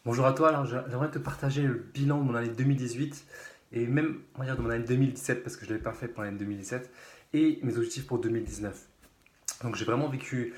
Bonjour à toi, alors j'aimerais te partager le bilan de mon année 2018 et même on va dire de mon année 2017 parce que je ne l'avais pas fait pour l'année 2017 et mes objectifs pour 2019. Donc j'ai vraiment vécu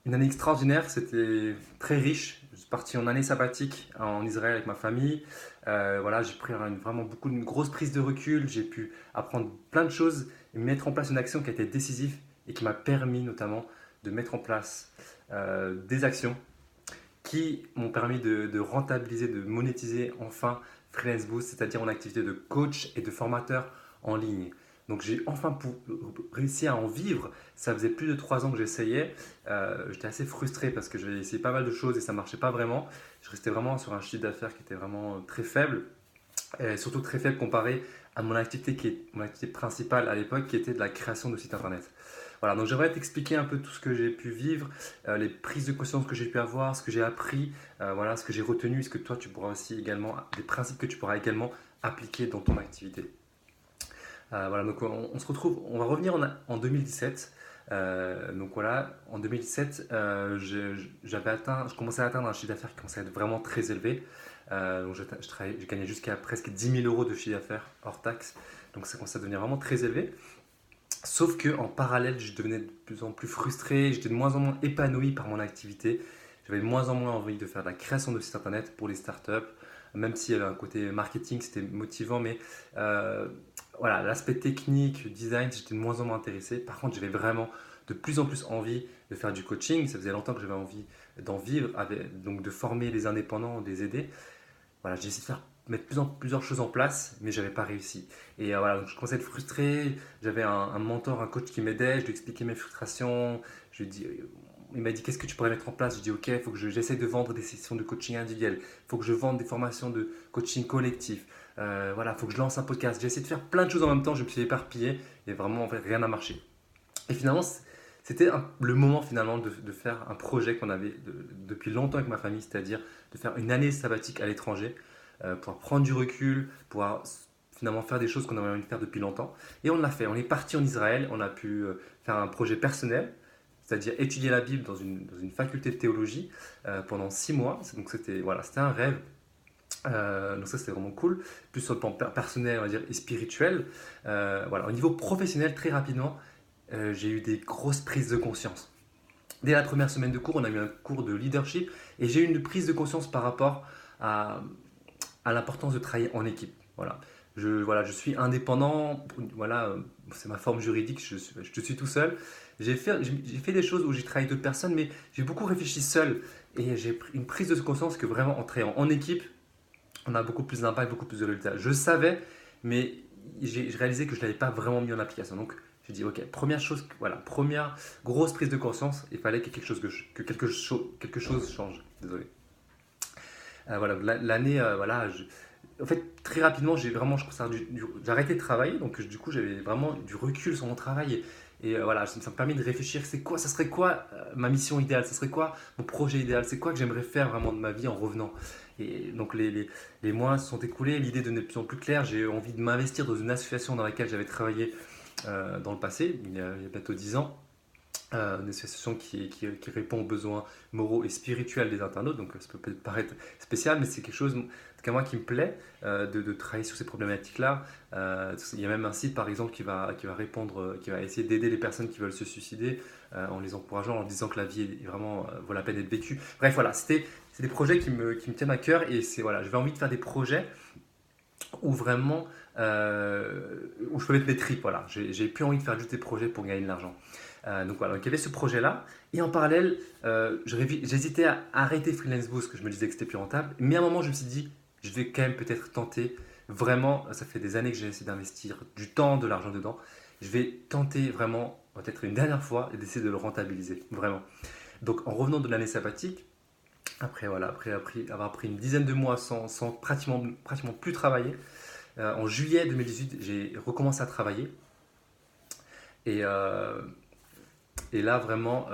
une année extraordinaire, c'était très riche. Je suis parti en année sabbatique en Israël avec ma famille. Voilà, j'ai pris vraiment une grosse prise de recul, j'ai pu apprendre plein de choses et mettre en place une action qui a été décisive et qui m'a permis notamment de mettre en place des actions qui m'ont permis de rentabiliser, de monétiser enfin Freelance Boost, c'est-à-dire mon activité de coach et de formateur en ligne. Donc j'ai enfin réussi à en vivre. Ça faisait plus de 3 ans que j'essayais. J'étais assez frustré parce que j'avais essayé pas mal de choses et ça ne marchait pas vraiment. Je restais vraiment sur un chiffre d'affaires qui était vraiment très faible, et surtout très faible comparé à mon activité principale à l'époque qui était de la création de sites internet. Voilà, donc j'aimerais t'expliquer un peu tout ce que j'ai pu vivre, les prises de conscience que j'ai pu avoir, ce que j'ai appris, voilà, ce que j'ai retenu, ce que toi tu pourras aussi également, des principes que tu pourras également appliquer dans ton activité. Voilà, donc on se retrouve, on va revenir en 2017. Donc voilà, en 2017, je commençais à atteindre un chiffre d'affaires qui commençait à être vraiment très élevé. Donc je gagnais jusqu'à presque 10 000 € de chiffre d'affaires hors taxe. Donc ça commençait à devenir vraiment très élevé. Sauf que en parallèle, je devenais de plus en plus frustré, j'étais de moins en moins épanoui par mon activité. J'avais de moins en moins envie de faire de la création de sites internet pour les startups, même s'il y avait un côté marketing, c'était motivant, mais euh, voilà, l'aspect technique, design, j'étais de moins en moins intéressé. Par contre, j'avais vraiment de plus en plus envie de faire du coaching. Ça faisait longtemps que j'avais envie d'en vivre, donc de former les indépendants, de les aider. Voilà, j'ai essayé de mettre plusieurs choses en place, mais je n'avais pas réussi. Et voilà, donc je commençais à être frustré. J'avais un mentor, un coach qui m'aidait. Je lui expliquais mes frustrations. Je lui dis, il m'a dit qu'est-ce que tu pourrais mettre en place. Je dis ok, il faut que j'essaie de vendre des sessions de coaching individuel. Il faut que je vende des formations de coaching collectif. Voilà, il faut que je lance un podcast. J'ai essayé de faire plein de choses en même temps. Je me suis éparpillé et vraiment en fait rien n'a marché. Et finalement, c'était le moment finalement de faire un projet qu'on avait depuis longtemps avec ma famille, c'est-à-dire de faire une année sabbatique à l'étranger, pour prendre du recul, pouvoir finalement faire des choses qu'on avait envie de faire depuis longtemps. Et on l'a fait. On est parti en Israël, on a pu faire un projet personnel, c'est-à-dire étudier la Bible dans une faculté de théologie pendant 6 mois. Donc c'était un rêve. Donc ça c'était vraiment cool. Plus sur le plan personnel, on va dire, et spirituel. Voilà. Au niveau professionnel, très rapidement, j'ai eu des grosses prises de conscience. Dès la première semaine de cours, on a eu un cours de leadership et j'ai eu une prise de conscience par rapport à, à l'importance de travailler en équipe. Voilà, je suis indépendant, voilà, c'est ma forme juridique, je suis tout seul. J'ai fait des choses où j'ai travaillé d'autres personnes, mais j'ai beaucoup réfléchi seul et j'ai pris une prise de conscience que vraiment en travaillant en équipe, on a beaucoup plus d'impact, beaucoup plus de résultats. Je savais, mais j'ai réalisé que je ne l'avais pas vraiment mis en application. Donc, j'ai dit, ok, première chose, voilà, première grosse prise de conscience, il fallait que quelque chose change. Désolé. Voilà, l'année, voilà, en fait, très rapidement, je commençais j'ai arrêté de travailler, donc du coup, j'avais vraiment du recul sur mon travail. Et voilà, ça me permet de réfléchir, ça serait quoi ma mission idéale, ça serait quoi mon projet idéal, c'est quoi que j'aimerais faire vraiment de ma vie en revenant. Et donc les mois se sont écoulés, l'idée devenait de plus en plus claire, j'ai eu envie de m'investir dans une association dans laquelle j'avais travaillé dans le passé, il y a bientôt 10 ans, une association qui répond aux besoins moraux et spirituels des internautes. Donc ça peut peut-être paraître spécial, mais c'est quelque chose en tout cas moi qui me plaît de travailler sur ces problématiques-là. Il y a même un site par exemple qui va répondre, qui va essayer d'aider les personnes qui veulent se suicider en les encourageant, en disant que la vie est vraiment vaut la peine d'être vécue. Bref, voilà, c'est des projets qui me tiennent à cœur et voilà, j'avais envie de faire des projets où vraiment où je peux mettre mes tripes. Voilà, j'ai plus envie de faire juste des projets pour gagner de l'argent. Donc voilà, donc il y avait ce projet-là. Et en parallèle, j'hésitais à arrêter Freelance Boost, parce que je me disais que c'était plus rentable. Mais à un moment, je me suis dit, je vais quand même peut-être tenter. Vraiment, ça fait des années que j'ai essayé d'investir du temps, de l'argent dedans. Je vais tenter vraiment, peut-être une dernière fois, et d'essayer de le rentabiliser. Vraiment. Donc en revenant de l'année sabbatique, après avoir pris une dizaine de mois sans pratiquement plus travailler, en juillet 2018, j'ai recommencé à travailler. Et, euh, Et là, vraiment,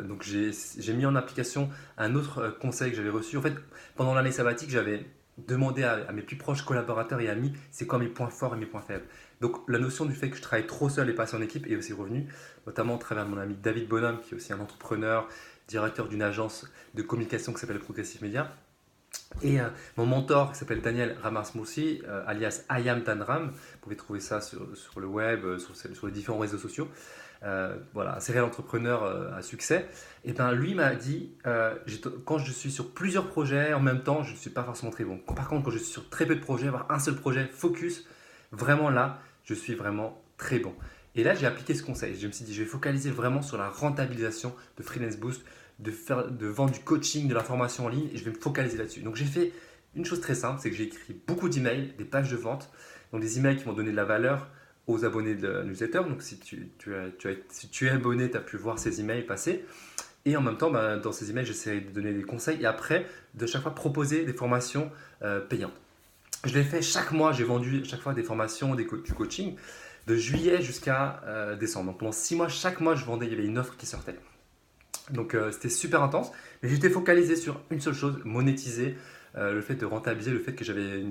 donc j'ai mis en application un autre conseil que j'avais reçu. En fait, pendant l'année sabbatique, j'avais demandé à mes plus proches collaborateurs et amis c'est quoi mes points forts et mes points faibles. Donc, la notion du fait que je travaille trop seul et pas assez en équipe est aussi revenue, notamment au travers de mon ami David Bonhomme, qui est aussi un entrepreneur, directeur d'une agence de communication qui s'appelle Progressive Media. Et mon mentor qui s'appelle Daniel Ramasmoussi, alias Ayam Tanram, vous pouvez trouver ça sur le web, sur les différents réseaux sociaux. Voilà, un serial entrepreneur à succès. Et ben lui m'a dit, quand je suis sur plusieurs projets en même temps, je ne suis pas forcément très bon. Par contre, quand je suis sur très peu de projets, avoir un seul projet, focus, vraiment là, je suis vraiment très bon. Et là, j'ai appliqué ce conseil. Je me suis dit, je vais focaliser vraiment sur la rentabilisation de Freelance Boost, de vendre du coaching, de la formation en ligne, et je vais me focaliser là-dessus. Donc j'ai fait une chose très simple, c'est que j'ai écrit beaucoup d'emails, des pages de vente, donc des emails qui vont donner de la valeur aux abonnés de la newsletter. Donc si tu es abonné, tu as pu voir ces emails passer. Et en même temps, ben, dans ces emails, j'essaie de donner des conseils et après, de chaque fois proposer des formations payantes. Je l'ai fait chaque mois, j'ai vendu chaque fois des formations, du coaching, de juillet jusqu'à décembre. Donc pendant 6 mois, chaque mois, je vendais, il y avait une offre qui sortait. Donc c'était super intense, mais j'étais focalisé sur une seule chose, monétiser, le fait de rentabiliser, le fait que j'avais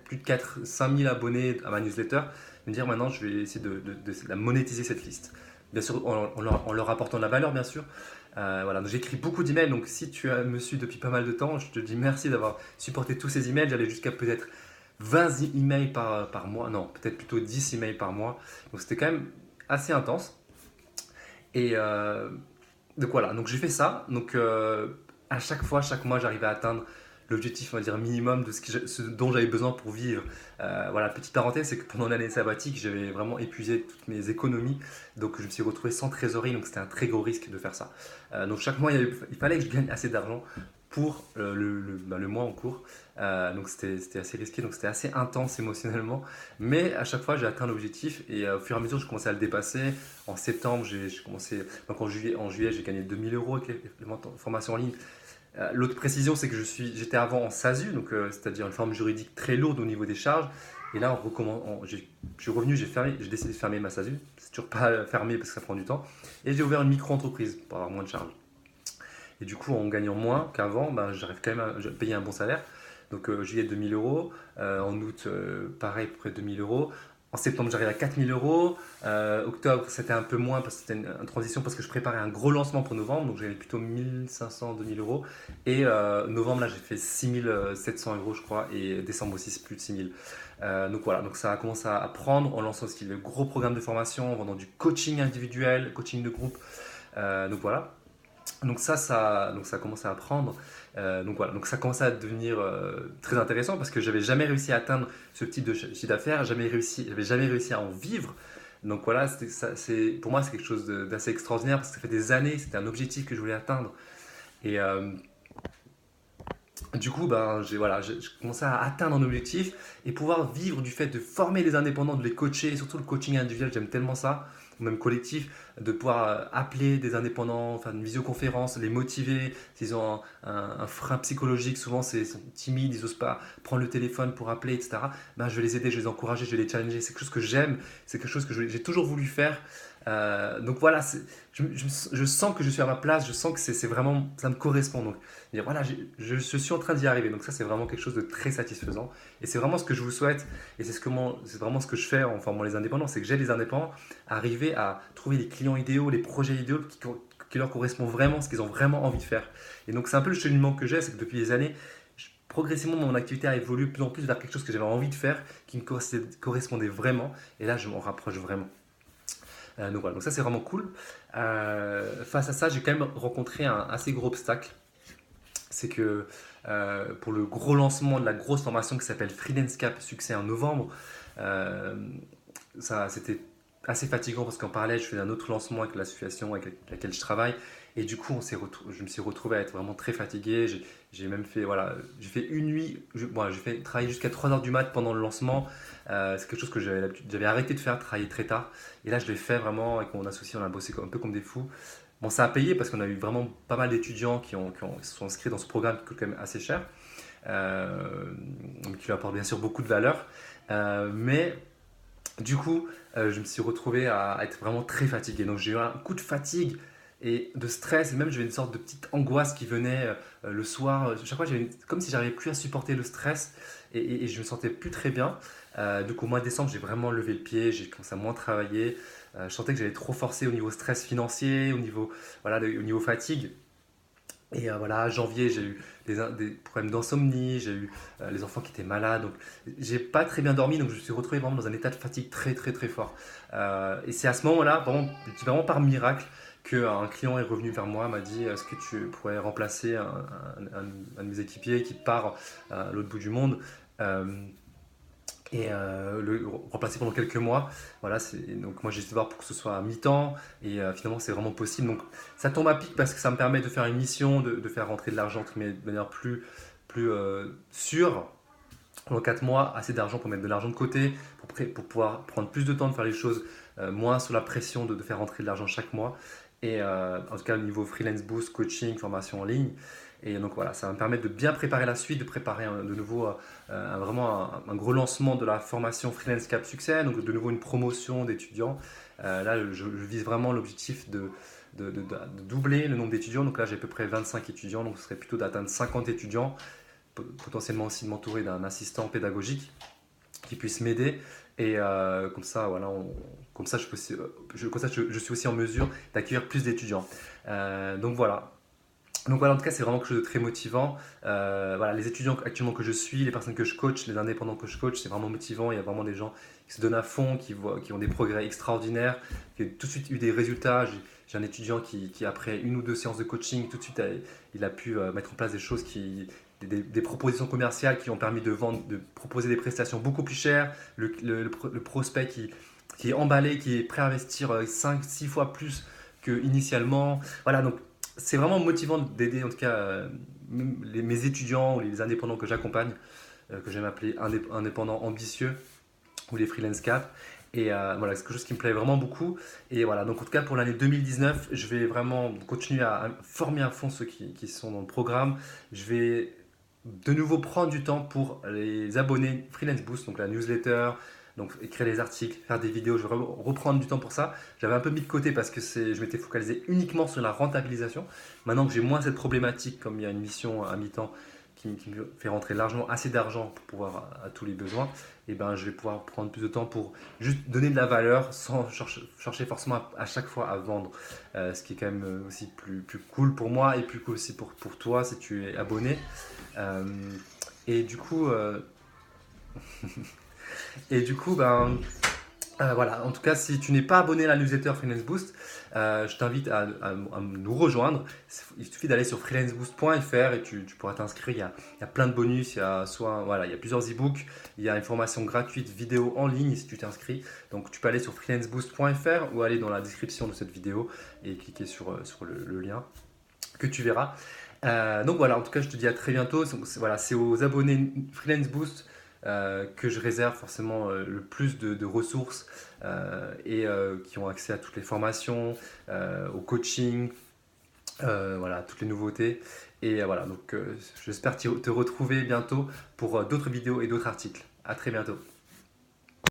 plus de 5 000 abonnés à ma newsletter, me dire maintenant je vais essayer de la monétiser cette liste. Bien sûr, en leur apportant de la valeur, bien sûr. Voilà, donc j'ai écrit beaucoup d'emails, donc si tu me suis depuis pas mal de temps, je te dis merci d'avoir supporté tous ces emails. J'allais jusqu'à peut-être 20 emails par mois, non, peut-être plutôt 10 emails par mois. Donc c'était quand même assez intense. Et donc voilà, donc j'ai fait ça. Donc à chaque fois, chaque mois, j'arrivais à atteindre l'objectif, on va dire, minimum de ce dont j'avais besoin pour vivre. Voilà, petite parenthèse, c'est que pendant l'année sabbatique, j'avais vraiment épuisé toutes mes économies. Donc je me suis retrouvé sans trésorerie, donc c'était un très gros risque de faire ça. Donc chaque mois, il fallait que je gagne assez d'argent pour le mois en cours. Donc c'était assez risqué, donc c'était assez intense émotionnellement. Mais à chaque fois, j'ai atteint l'objectif et au fur et à mesure, je commençais à le dépasser. En septembre, j'ai commencé, donc en juillet, j'ai gagné 2 000 € avec les formations en ligne. L'autre précision, c'est que j'étais avant en SASU, donc c'est-à-dire une forme juridique très lourde au niveau des charges. Et là, je suis revenu, j'ai décidé de fermer ma SASU. C'est toujours pas fermé parce que ça prend du temps. Et j'ai ouvert une micro-entreprise pour avoir moins de charges. Et du coup, en gagnant moins qu'avant, ben, j'arrive quand même à payer un bon salaire. Donc juillet 2 000 €, en août pareil, à peu près 2 000 €. En septembre, j'arrive à 4 000 €. Octobre, c'était un peu moins parce que c'était une transition parce que je préparais un gros lancement pour novembre. Donc j'avais plutôt 1 500, 2 000 €. Et novembre, là, j'ai fait 6 700 € je crois. Et décembre aussi, c'est plus de 6 000. Donc voilà, donc ça a commencé à prendre en lançant aussi le gros programme de formation, en vendant du coaching individuel, coaching de groupe. Donc voilà. Donc ça a commencé à prendre. Donc voilà, donc ça a commencé à devenir très intéressant parce que j'avais jamais réussi à atteindre ce type de chiffre d'affaires, j'avais jamais réussi à en vivre. Donc voilà, pour moi c'est quelque chose d'assez extraordinaire parce que ça fait des années, c'était un objectif que je voulais atteindre. Et du coup, ben, j'ai commencé à atteindre un objectif et pouvoir vivre du fait de former les indépendants, de les coacher, surtout le coaching individuel, j'aime tellement ça, ou même collectif, de pouvoir appeler des indépendants, faire une visioconférence, les motiver, s'ils ont un frein psychologique, souvent ils sont timides, ils n'osent pas prendre le téléphone pour appeler, etc. Ben, je vais les aider, je vais les encourager, je vais les challenger, c'est quelque chose que j'aime, c'est quelque chose que j'ai toujours voulu faire. Donc voilà, je sens que je suis à ma place, je sens que c'est vraiment, ça me correspond. Donc dire voilà, je suis en train d'y arriver. Donc ça, c'est vraiment quelque chose de très satisfaisant. Et c'est vraiment ce que je vous souhaite. Et c'est vraiment ce que je fais en formant les indépendants. C'est que j'aide les indépendants à arriver à trouver les clients idéaux, les projets idéaux qui leur correspondent vraiment, ce qu'ils ont vraiment envie de faire. Et donc c'est un peu le cheminement que j'ai, c'est que depuis des années, progressivement mon activité a évolué de plus en plus vers quelque chose que j'avais envie de faire, qui me correspondait vraiment. Et là, je m'en rapproche vraiment. Donc voilà, donc ça c'est vraiment cool. Face à ça, j'ai quand même rencontré un assez gros obstacle. C'est que pour le gros lancement de la grosse formation qui s'appelle Freelance Cap Succès en novembre, euh, c'était assez fatigant parce qu'en parallèle, je faisais un autre lancement avec l'association avec laquelle je travaille. Et du coup, je me suis retrouvé à être vraiment très fatigué. J'ai même fait, voilà, j'ai fait une nuit, j'ai fait travailler jusqu'à 3 heures du mat pendant le lancement. C'est quelque chose que j'avais arrêté de faire, travailler très tard. Et là, je l'ai fait vraiment avec mon associé, on a bossé un peu comme des fous. Bon, ça a payé parce qu'on a eu vraiment pas mal d'étudiants qui se sont inscrits dans ce programme qui coûte quand même assez cher, qui lui apporte bien sûr beaucoup de valeur. Mais du coup, je me suis retrouvé à être vraiment très fatigué. Donc j'ai eu un coup de fatigue et de stress, et même j'avais une sorte de petite angoisse qui venait le soir. Chaque fois, comme si j'arrivais plus à supporter le stress et je me sentais plus très bien. Donc au mois de décembre, j'ai vraiment levé le pied, j'ai commencé à moins travailler. Je sentais que j'allais trop forcer au niveau stress financier, au niveau, voilà, au niveau fatigue. Et voilà, janvier, j'ai eu des problèmes d'insomnie, j'ai eu les enfants qui étaient malades, donc j'ai pas très bien dormi, donc je me suis retrouvé vraiment dans un état de fatigue très très très fort. Et c'est à ce moment-là, vraiment, je dis vraiment par miracle, qu'un client est revenu vers moi, m'a dit est-ce que tu pourrais remplacer un de mes équipiers qui part à l'autre bout du monde euh, et le remplacer pendant quelques mois. Voilà, donc moi j'ai essayé de voir pour que ce soit à mi-temps et finalement c'est vraiment possible. Donc ça tombe à pic parce que ça me permet de faire une mission, de faire rentrer de l'argent de manière plus sûre. Pendant 4 mois, assez d'argent pour mettre de l'argent de côté, pour pouvoir prendre plus de temps de faire les choses, moins sous la pression de faire rentrer de l'argent chaque mois. Et en tout cas, au niveau freelance boost, coaching, formation en ligne. Et donc voilà, ça va me permettre de bien préparer la suite, de préparer de nouveau vraiment un gros lancement de la formation Freelance Cap Succès, donc de nouveau une promotion d'étudiants. Là, je vise vraiment l'objectif de doubler le nombre d'étudiants. Donc là, j'ai à peu près 25 étudiants, donc ce serait plutôt d'atteindre 50 étudiants, potentiellement aussi de m'entourer d'un assistant pédagogique qui puisse m'aider. Et comme ça, voilà, comme ça, je suis aussi en mesure d'accueillir plus d'étudiants. Donc voilà. Donc voilà, en tout cas, c'est vraiment quelque chose de très motivant. Voilà, les étudiants actuellement que je suis, les personnes que je coach, les indépendants que je coach, c'est vraiment motivant. Il y a vraiment des gens qui se donnent à fond, qui ont des progrès extraordinaires, qui ont tout de suite eu des résultats. J'ai un étudiant qui, après une ou deux séances de coaching, tout de suite, il a pu mettre en place des choses des propositions commerciales qui ont permis de vendre, de proposer des prestations beaucoup plus chères. Le prospect qui est emballé, qui est prêt à investir 5, 6 fois plus qu'initialement. Voilà, donc c'est vraiment motivant d'aider en tout cas mes étudiants ou les indépendants que j'accompagne, que j'aime appeler indépendants ambitieux ou les freelance cap. Et voilà, c'est quelque chose qui me plaît vraiment beaucoup. Et voilà, donc en tout cas pour l'année 2019, je vais vraiment continuer à former à fond ceux qui sont dans le programme. Je vais de nouveau prendre du temps pour les abonnés Freelance Boost, donc la newsletter, donc écrire les articles, faire des vidéos. Je vais reprendre du temps pour ça. J'avais un peu mis de côté parce que je m'étais focalisé uniquement sur la rentabilisation. Maintenant que j'ai moins cette problématique, comme il y a une mission à mi-temps qui me fait rentrer largement assez d'argent pour pouvoir à tous les besoins, et ben je vais pouvoir prendre plus de temps pour juste donner de la valeur sans chercher forcément à chaque fois à vendre. Ce qui est quand même aussi plus cool pour moi et plus cool aussi pour toi si tu es abonné. Euh, et du coup, euh, ben, voilà. En tout cas, si tu n'es pas abonné à la newsletter Freelance Boost, je t'invite à nous rejoindre. Il suffit d'aller sur freelanceboost.fr et tu pourras t'inscrire. Il y a plein de bonus. Voilà, il y a plusieurs e-books. Il y a une formation gratuite vidéo en ligne si tu t'inscris. Donc, tu peux aller sur freelanceboost.fr ou aller dans la description de cette vidéo et cliquer sur le lien que tu verras. Donc voilà, en tout cas, je te dis à très bientôt. Voilà, c'est aux abonnés Freelance Boost que je réserve forcément le plus de ressources et qui ont accès à toutes les formations, au coaching, voilà, toutes les nouveautés. Et voilà, donc j'espère te retrouver bientôt pour d'autres vidéos et d'autres articles. À très bientôt.